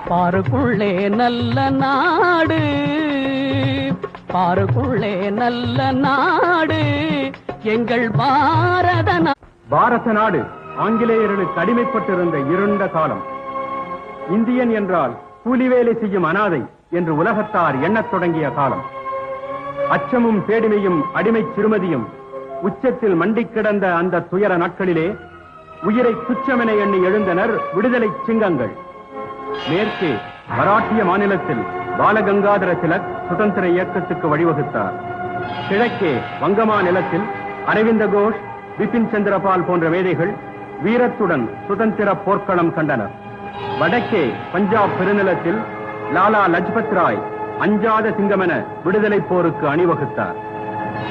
பாருக்குள்ளே நல்ல நாடு, பாருக்குள்ளே நல்ல நாடு எங்கள் பாரத பாரத நாடு ஆங்கிலேயர்களுக்கு அடிமைப்பட்டிருந்த இருண்ட காலம். இந்தியன் என்றால் கூலி வேலை செய்யும் அனாதை என்று உலகத்தார் எண்ணத் தொடங்கிய காலம். அச்சமும் பேடிமையும் அடிமை சிறுமதியும் உச்சத்தில் மண்டிக் கிடந்த அந்த துயர நாட்களிலே உயிரை துச்சமென எண்ணி எழுந்தனர் விடுதலை சிங்கங்கள். மேற்கே மராட்டிய மாநிலத்தில் பாலகங்காதர திலக் சுதந்திர இயக்கத்துக்கு வழிவகுத்தார். கிழக்கே வங்க மாநிலத்தில் அரவிந்த கோஷ், பிபின் சந்திரபால் போன்ற மேதைகள் வீரத்துடன் சுதந்திர போர்க்களம் கண்டனர். வடக்கே பஞ்சாப் பெருநிலத்தில் லாலா லஜ்பத் ராய் அஞ்சாத சிங்கமென விடுதலை போருக்கு அணிவகுத்தார்.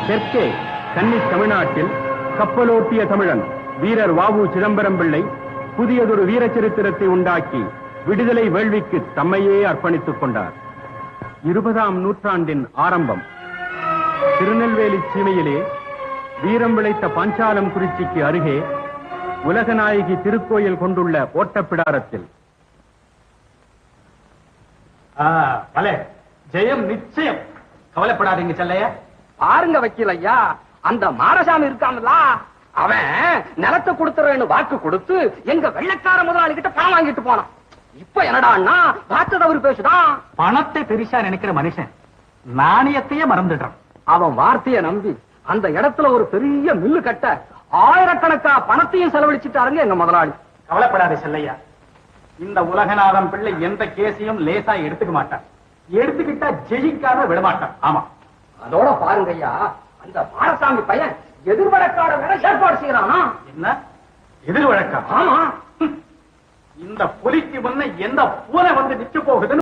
தெற்கே கன்னி தமிழ்நாட்டில் கப்பலோட்டிய தமிழன் வீரர் வாவு சிதம்பரம் பிள்ளை புதியதொரு வீர சரித்திரத்தை உண்டாக்கி விடுதலை வேள்விக்கு தம்மையே அர்ப்பணித்துக் கொண்டார். 20ஆம் நூற்றாண்டின் ஆரம்பம். திருநெல்வேலி சீமையிலே வீரம் விளைத்த பாஞ்சாலம் குறிச்சிக்கு அருகே உலகநாயகி திருக்கோயில் கொண்டுள்ள ஓட்டப்பிடாரத்தில் ஜெயம் நிச்சயம். கவலைப்படாதீங்க செல்லையா. பாருங்க வக்கீல் ஐயா, அந்த மாரசாமி இருக்கான்ல, அவன் நிலத்தை கொடுத்துறேன்னு வாக்கு கொடுத்து எங்க வெள்ளைக்கார முதலாளி கிட்ட பணம் வாங்கிட்டு போனான். இப்ப என்னடான்னா வார்த்தை தவறு பேசுதான். பணத்தை பெரிசா நினைக்கிற மனுஷன் நாணயத்தையே மறந்துடுறான். அவன் வார்த்தையை நம்பி அந்த இடத்துல ஒரு பெரிய மில்லு கட்ட ஆயிரக்கணக்கா பணத்தையும் செலவழிச்சுட்டாருங்க எங்க முதலாளி. கவலைப்படாத செல்லையா, இந்த உலகநாதன் பிள்ளை எந்த கேஸையும் லேசா எடுத்துக்க மாட்டான். எடுத்துக்கிட்டா ஜெயிக்காம விடமாட்டான். ஆமா, அதோட பாருங்க ஐயா, அந்த மாரசாமி பையன் எதிர்வழக்காட வேற ஏற்பாடு செய்யறானா. என்ன எதிர் வழக்கா? ஆமா, இந்த புலிக்கு முன்ன எந்த பூனை வந்து நிக்க போகுதுன்னு